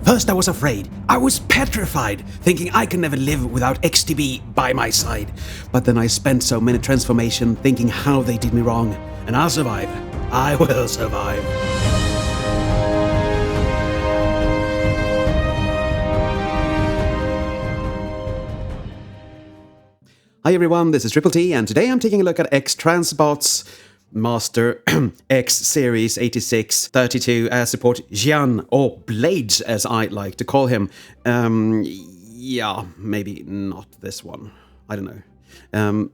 First I was afraid. I was petrified, thinking I could never live without XTB by my side. But then I spent so many transformations thinking how they did me wrong. And I'll survive. I will survive. Hi everyone, this is Triple T, and today I'm taking a look at X-Transbots Master X Series 8632 Air Support Jian, or Blades as I like to call him. Yeah, maybe not this one. I don't know.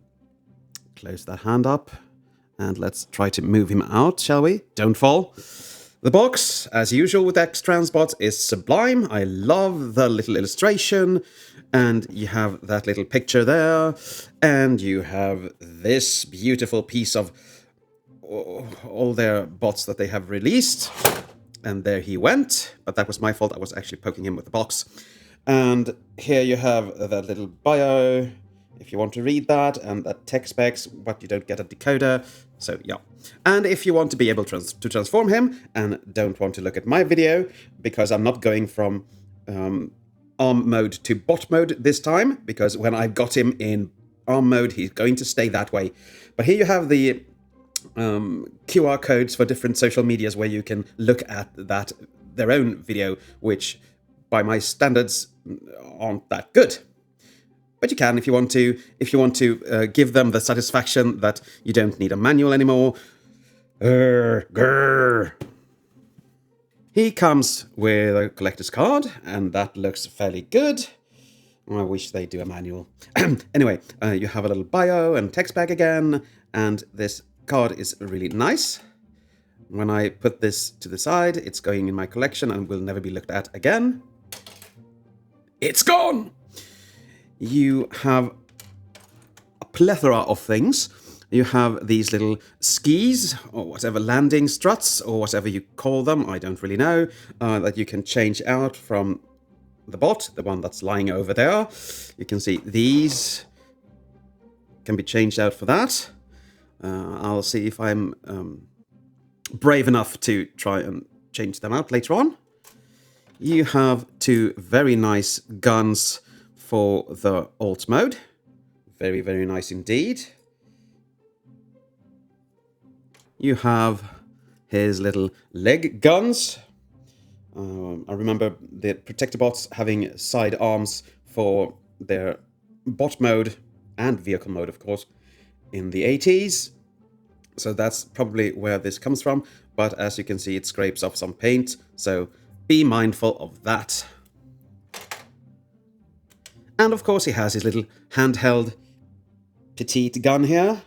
Close that hand up, and let's try to move him out, shall we? Don't fall. The box, as usual with X-Transbots, is sublime. I love the little illustration, and you have that little picture there, and you have this beautiful piece of all their bots that they have released. And there he went, but that was my fault. I was actually poking him with the box. And here you have that little bio, if you want to read that, and that tech specs, but you don't get a decoder. So yeah. And if you want to be able to transform him and don't want to look at my video, because I'm not going from ARM mode to bot mode this time, because when I've got him in ARM mode, he's going to stay that way. But here you have the QR codes for different social medias where you can look at their own video, which by my standards aren't that good. But you can if you want to give them the satisfaction that you don't need a manual anymore. Grr. He comes with a collector's card, and that looks fairly good. I wish they'd do a manual. Anyway, you have a little bio and text bag again, and this card is really nice. When I put this to the side, it's going in my collection and will never be looked at again. It's gone! You have a plethora of things. You have these little skis, or whatever, landing struts, or whatever you call them, I don't really know, that you can change out from the bot, the one that's lying over there. You can see these can be changed out for that. I'll see if I'm brave enough to try and change them out later on. You have two very nice guns for the alt mode. Very, very nice indeed. You have his little leg guns. I remember the protector bots having side arms for their bot mode and vehicle mode, of course, in the 80s. So that's probably where this comes from. But as you can see, it scrapes off some paint. So be mindful of that. And of course, he has his little handheld petite gun here.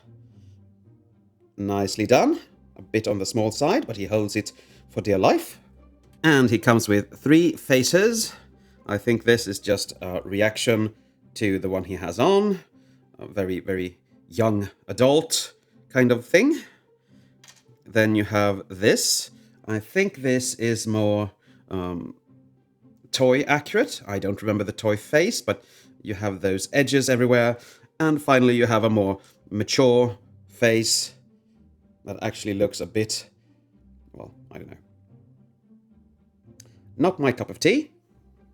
Nicely done. A bit on the small side, but he holds it for dear life. And he comes with 3 faces. I think this is just a reaction to the one he has on. A very, very young adult kind of thing. Then you have this. I think this is more toy accurate. I don't remember the toy face, but you have those edges everywhere. And finally, you have a more mature face that actually looks a bit, well, I don't know. Not my cup of tea.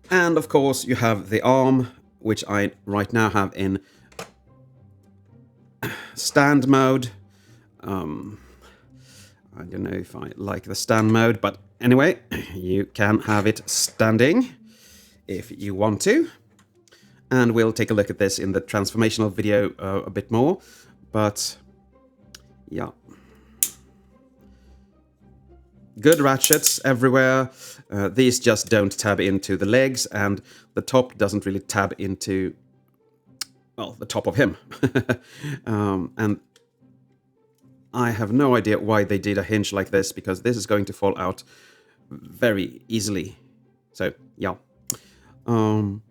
And of course, you have the arm, which I right now have in stand mode. I don't know if I like the stand mode, but anyway, you can have it standing if you want to. And we'll take a look at this in the transformational video a bit more. But yeah. Good ratchets everywhere. These just don't tab into the legs, and the top doesn't really tab into, well, the top of him. And I have no idea why they did a hinge like this, because this is going to fall out very easily. So, yeah. Now,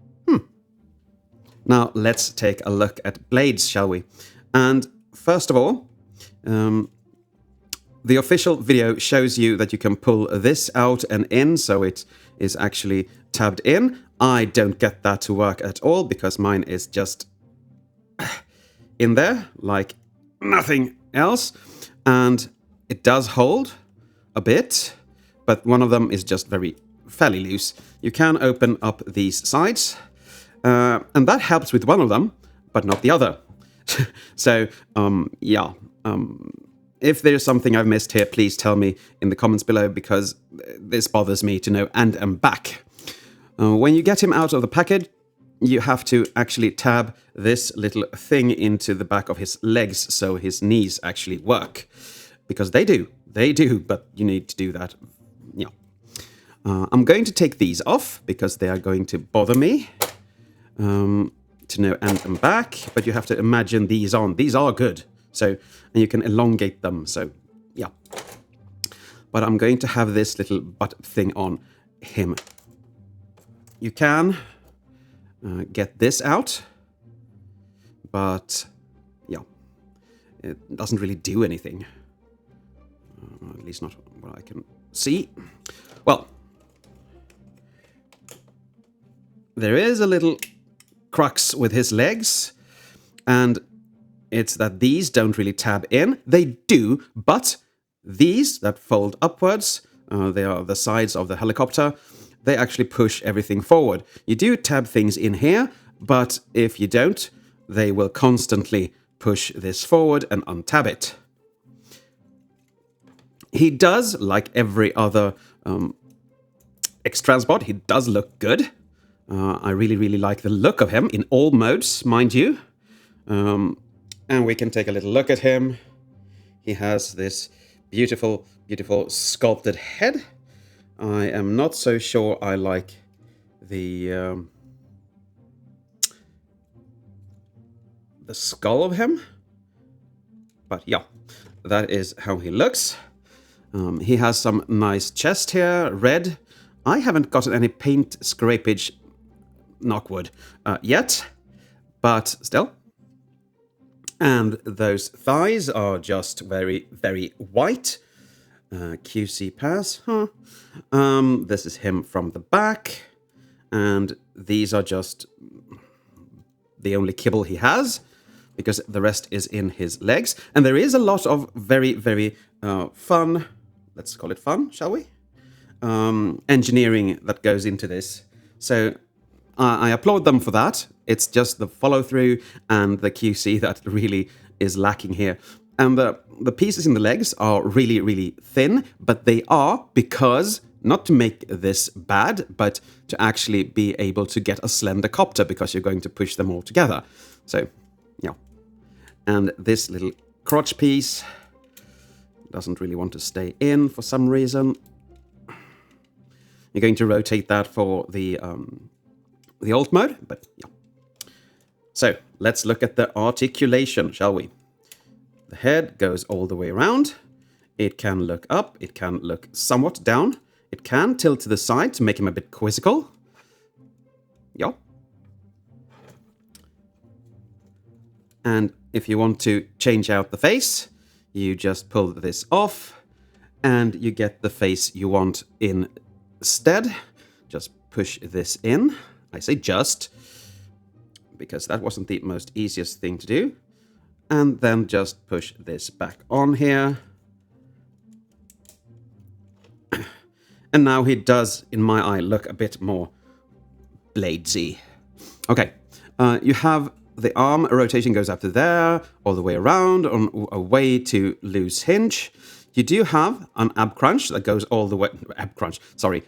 let's take a look at blades, shall we? And first of all, the official video shows you that you can pull this out and in, so it is actually tabbed in. I don't get that to work at all, because mine is just in there, like nothing else. And it does hold a bit, but one of them is just very fairly loose. You can open up these sides, and that helps with one of them, but not the other. So, yeah. If there's something I've missed here, please tell me in the comments below, because this bothers me to no end and back. When you get him out of the package, you have to actually tab this little thing into the back of his legs so his knees actually work. Because they do, but you need to do that. Yeah. I'm going to take these off because they are going to bother me to no end and back. But you have to imagine these on. These are good. So, and you can elongate them. So, yeah. But I'm going to have this little butt thing on him. You can get this out. But, yeah. It doesn't really do anything. At least not what I can see. Well, there is a little crux with his legs, and it's that these don't really tab in. They do, but these that fold upwards, they are the sides of the helicopter, they actually push everything forward. You do tab things in here, but if you don't, they will constantly push this forward and untab it. He does, like every other X-Transbot, he does look good. I really, really like the look of him in all modes, mind you. And we can take a little look at him. He has this beautiful, beautiful sculpted head. I am not so sure I like the skull of him. But yeah, that is how he looks. He has some nice chest here, red. I haven't gotten any paint scrapage, knockwood, yet, but still. And those thighs are just very, very white. QC pass, huh? This is him from the back. And these are just the only kibble he has, because the rest is in his legs. And there is a lot of very, very fun, let's call it fun, shall we? Engineering that goes into this. So I applaud them for that. It's just the follow-through and the QC that really is lacking here. And the pieces in the legs are really, really thin, but they are because, not to make this bad, but to actually be able to get a slender copter, because you're going to push them all together. So, yeah. And this little crotch piece doesn't really want to stay in for some reason. You're going to rotate that for the alt mode, but yeah. So let's look at the articulation, shall we? The head goes all the way around. It can look up. It can look somewhat down. It can tilt to the side to make him a bit quizzical. Yeah. And if you want to change out the face, you just pull this off and you get the face you want instead. Just push this in. I say just, because that wasn't the most easiest thing to do. And then just push this back on here. And now he does, in my eye, look a bit more bladesy. Okay, you have the arm rotation goes up to there, all the way around, on a way to loose hinge. You do have an ab crunch that goes all the way,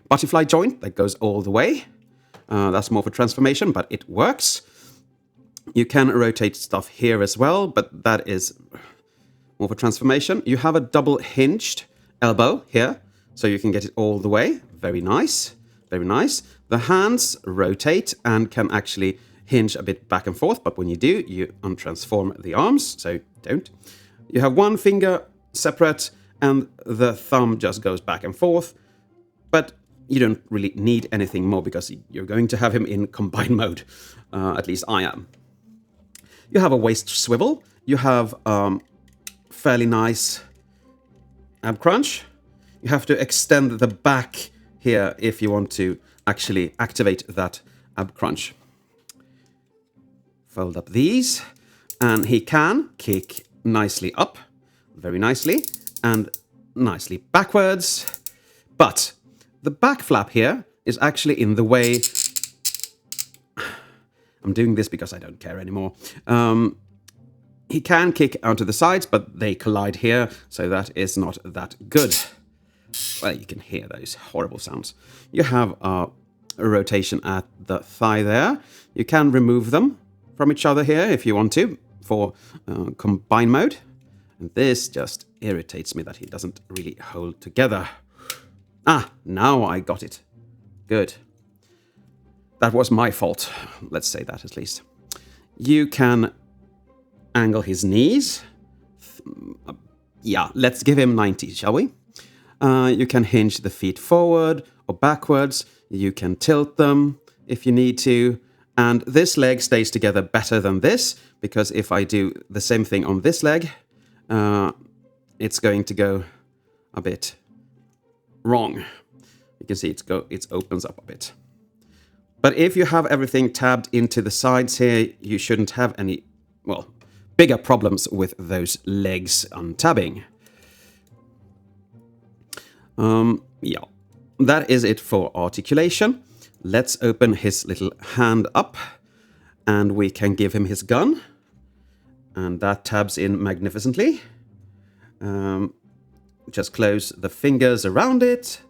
butterfly joint that goes all the way. That's more for transformation, but it works. You can rotate stuff here as well, but that is more for transformation. You have a double hinged elbow here, so you can get it all the way. Very nice, very nice. The hands rotate and can actually hinge a bit back and forth, but when you do, you untransform the arms, so don't. You have one finger separate, and the thumb just goes back and forth, but you don't really need anything more because you're going to have him in combine mode. At least I am. You have a waist swivel. You have fairly nice ab crunch. You have to extend the back here if you want to actually activate that ab crunch. Fold up these, and he can kick nicely up, very nicely, and nicely backwards. But the back flap here is actually in the way. I'm doing this because I don't care anymore. He can kick out to the sides, but they collide here, so that is not that good. Well, you can hear those horrible sounds. You have a rotation at the thigh there. You can remove them from each other here if you want to for combine mode. And this just irritates me that he doesn't really hold together. Ah, now I got it. Good. That was my fault. Let's say that at least. You can angle his knees. Yeah, let's give him 90, shall we? You can hinge the feet forward or backwards. You can tilt them if you need to. And this leg stays together better than this, because if I do the same thing on this leg, it's going to go a bit wrong. You can see it opens up a bit. But if you have everything tabbed into the sides here, you shouldn't have any, well, bigger problems with those legs untabbing. Yeah, that is it for articulation. Let's open his little hand up, and we can give him his gun. And that tabs in magnificently. Just close the fingers around it,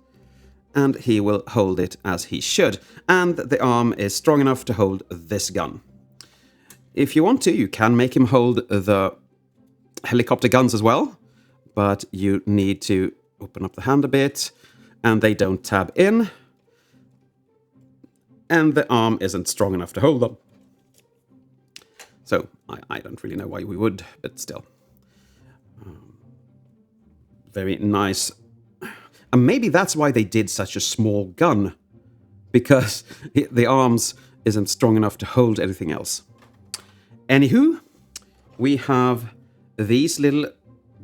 and he will hold it as he should. And the arm is strong enough to hold this gun. If you want to, you can make him hold the helicopter guns as well, but you need to open up the hand a bit, and they don't tab in, and the arm isn't strong enough to hold them. So I don't really know why we would, but still. Very nice. And maybe that's why they did such a small gun, because the arms isn't strong enough to hold anything else. Anywho, we have these little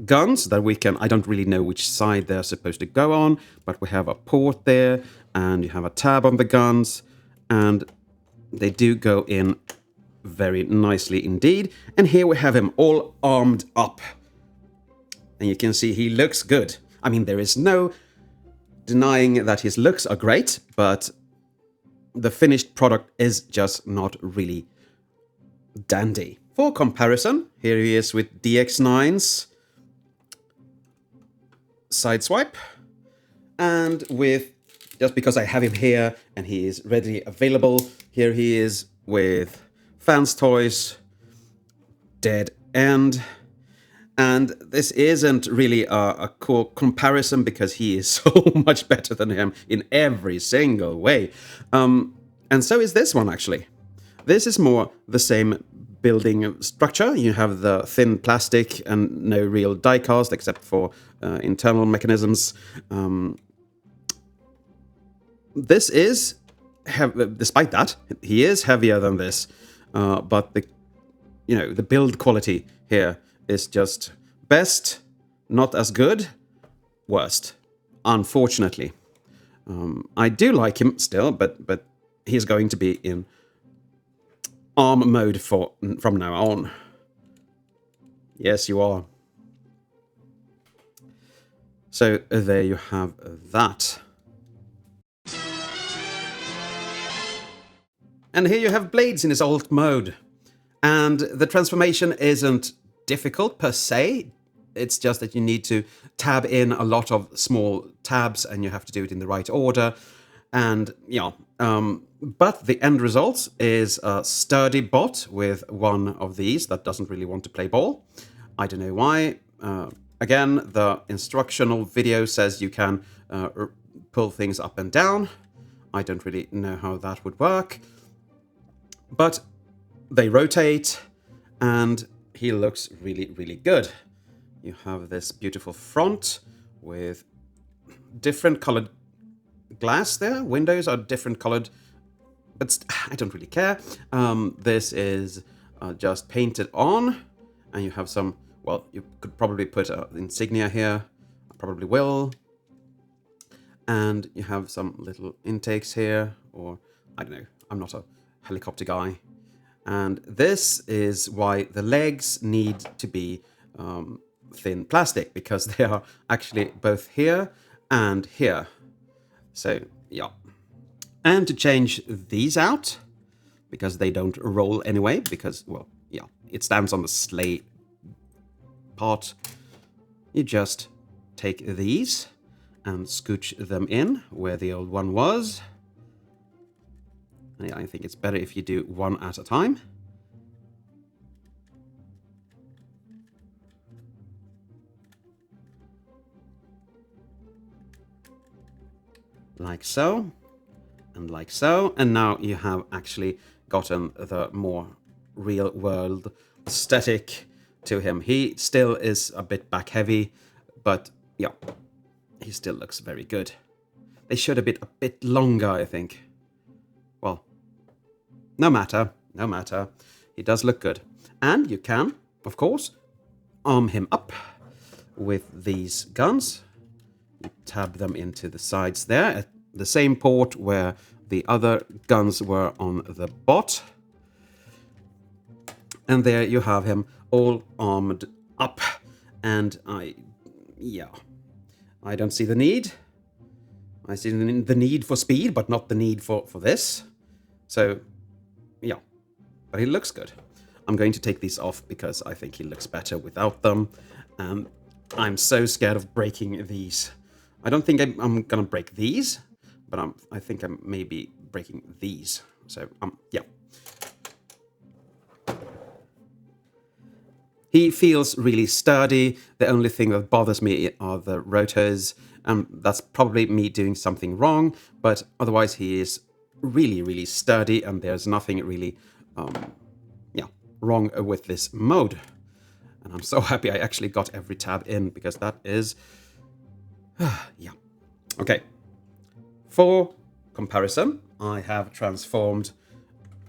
guns that we can, I don't really know which side they're supposed to go on, but we have a port there, and you have a tab on the guns, and they do go in very nicely indeed. And here we have him all armed up. And you can see he looks good. I mean, there is no denying that his looks are great, but the finished product is just not really dandy. For comparison, here he is with DX9's Sideswipe, and with, just because I have him here and he is readily available, here he is with Fans Toys Dead End. And this isn't really a cool comparison because he is so much better than him in every single way. And so is this one, actually. This is more the same building structure. You have the thin plastic and no real die cast except for internal mechanisms. This is, despite that, he is heavier than this. But the build quality here is just best, not as good, worst, unfortunately. I do like him still, but he's going to be in arm mode from now on. Yes, you are. So there you have that. And here you have Blades in his alt mode. And the transformation isn't difficult per se. It's just that you need to tab in a lot of small tabs, and you have to do it in the right order. And yeah, but the end result is a sturdy bot with one of these that doesn't really want to play ball. I don't know why. Again, the instructional video says you can pull things up and down. I don't really know how that would work. But they rotate, and he looks really, really good. You have this beautiful front with different colored glass there. Windows are different colored, but I don't really care. This is just painted on, and you have some, well, you could probably put an insignia here. I probably will. And you have some little intakes here, or I don't know, I'm not a helicopter guy. And this is why the legs need to be thin plastic, because they are actually both here and here. So yeah, And to change these out, because they don't roll anyway, because, well, yeah, it stands on the sleigh part, you just take these and scooch them in where the old one was. Yeah, I think it's better if you do one at a time. Like so, and like so. And now you have actually gotten the more real world aesthetic to him. He still is a bit back heavy, but yeah, he still looks very good. They should have been a bit longer, I think. Well, no matter. He does look good. And you can, of course, arm him up with these guns. You tab them into the sides there, at the same port where the other guns were on the bot. And there you have him all armed up. And I don't see the need. I see the need for speed, but not the need for this. So, yeah. But he looks good. I'm going to take these off because I think he looks better without them. And I'm so scared of breaking these. I don't think I'm gonna break these, but I think I'm maybe breaking these. So, yeah. He feels really sturdy. The only thing that bothers me are the rotors. That's probably me doing something wrong, but otherwise he is really, really sturdy, and there's nothing really wrong with this mode. And I'm so happy I actually got every tab in, because that is... yeah. Okay. For comparison, I have transformed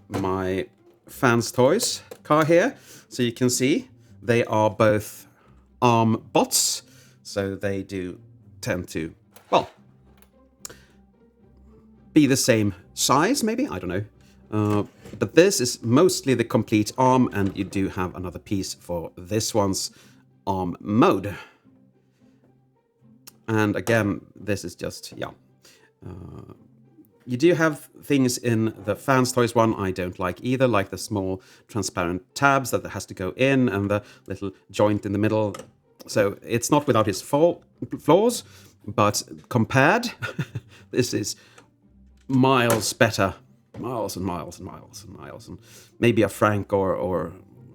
my Fans Toys car here. So you can see they are both arm bots. So they do tend to, well, be the same size, maybe? I don't know. But this is mostly the complete arm, and you do have another piece for this one's arm mode. And again, this is just, yeah. You do have things in the Fans Toys one I don't like either, like the small transparent tabs that has to go in and the little joint in the middle. So it's not without its flaws, but compared, this is miles better. Miles and miles and miles and miles. And maybe a Frank or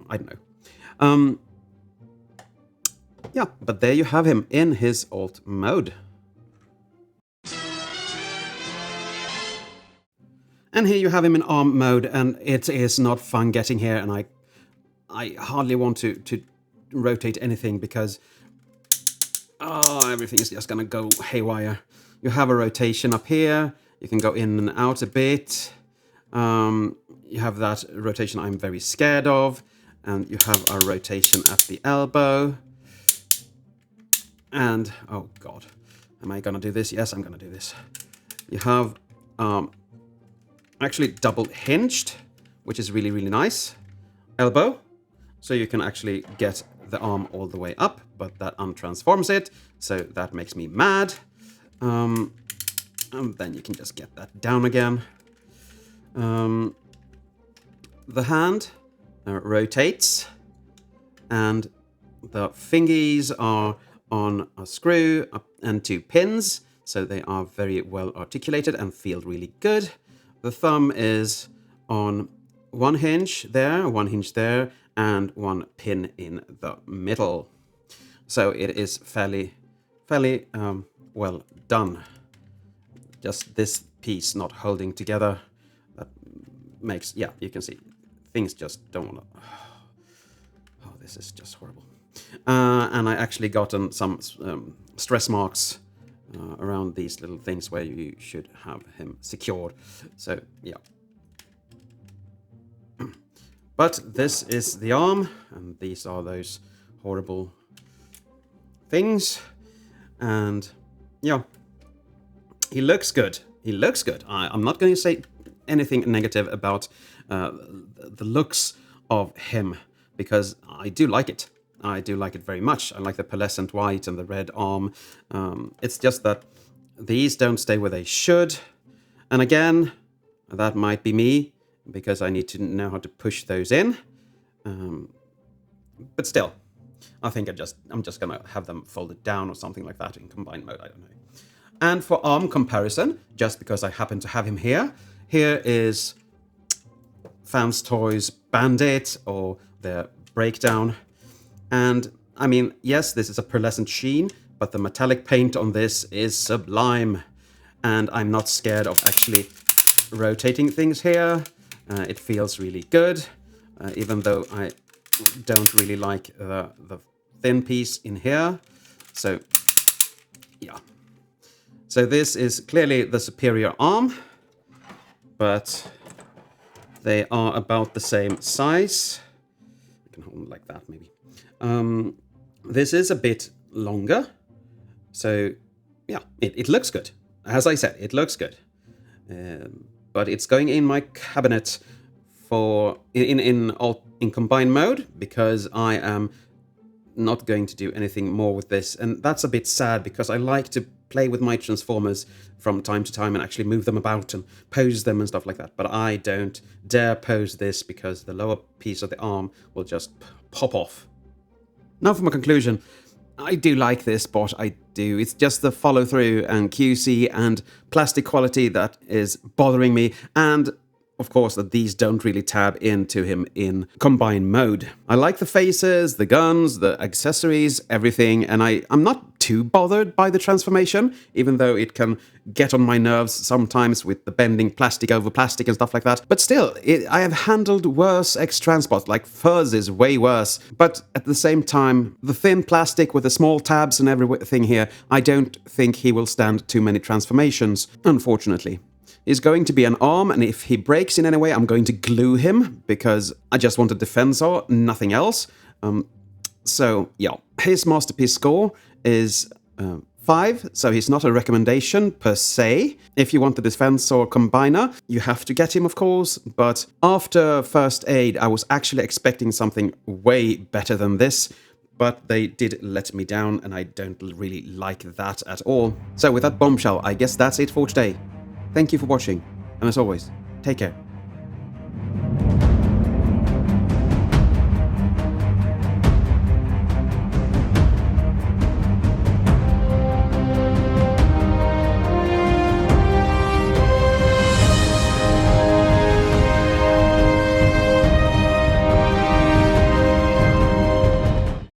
I don't know. Yeah, but there you have him in his alt mode. And here you have him in arm mode, and it is not fun getting here, and I hardly want to rotate anything because everything is just gonna go haywire. You have a rotation up here, you can go in and out a bit. You have that rotation I'm very scared of, and you have a rotation at the elbow. And, oh god, am I gonna do this? Yes, I'm gonna do this. You have actually double hinged, which is really, really nice. Elbow, so you can actually get the arm all the way up, but that untransforms it, so that makes me mad. And then you can just get that down again. The hand rotates, and the fingies are on a screw and 2 pins, so they are very well articulated and feel really good. The thumb is on 1 hinge there, 1 hinge there, and 1 pin in the middle. So it is fairly well done. Just this piece not holding together, that makes, yeah, you can see, things just don't want to... Oh, this is just horrible. And I actually gotten some stress marks around these little things where you should have him secured. So, yeah. But this is the arm, and these are those horrible things. And, yeah, he looks good. He looks good. I'm not going to say anything negative about the looks of him, because I do like it. I do like it very much. I like the pearlescent white and the red arm. It's just that these don't stay where they should. And again, that might be me, because I need to know how to push those in. But still, I think I'm just gonna have them folded down or something like that in combined mode, I don't know. And for arm comparison, just because I happen to have him here, here is Fans Toys Bandit, or their Breakdown. And I mean, yes, this is a pearlescent sheen, but the metallic paint on this is sublime. And I'm not scared of actually rotating things here. It feels really good, even though I don't really like the thin piece in here. So, yeah. So this is clearly the superior arm, but they are about the same size. I can hold them like that, maybe. This is a bit longer, so yeah, it looks good. As I said, it looks good. But it's going in my cabinet for in combined mode, because I am not going to do anything more with this, and that's a bit sad, because I like to play with my Transformers from time to time and actually move them about and pose them and stuff like that. But I don't dare pose this, because the lower piece of the arm will just pop off. Now for my conclusion. I do like this bot, I do. It's just the follow through and QC and plastic quality that is bothering me, and of course that these don't really tab into him in combined mode. I like the faces, the guns, the accessories, everything, and I'm not too bothered by the transformation, even though it can get on my nerves sometimes with the bending plastic over plastic and stuff like that. But still, I have handled worse X-Transbots, like Fuzz is way worse. But at the same time, the thin plastic with the small tabs and everything here, I don't think he will stand too many transformations, unfortunately. He's going to be an arm, and if he breaks in any way, I'm going to glue him, because I just want a Defensor, nothing else. So, yeah, his masterpiece score is 5, so he's not a recommendation per se. If you want the Defensor combiner, you have to get him, of course, but after First Aid, I was actually expecting something way better than this, but they did let me down, and I don't really like that at all. So with that bombshell, I guess that's it for today. Thank you for watching, and as always, take care.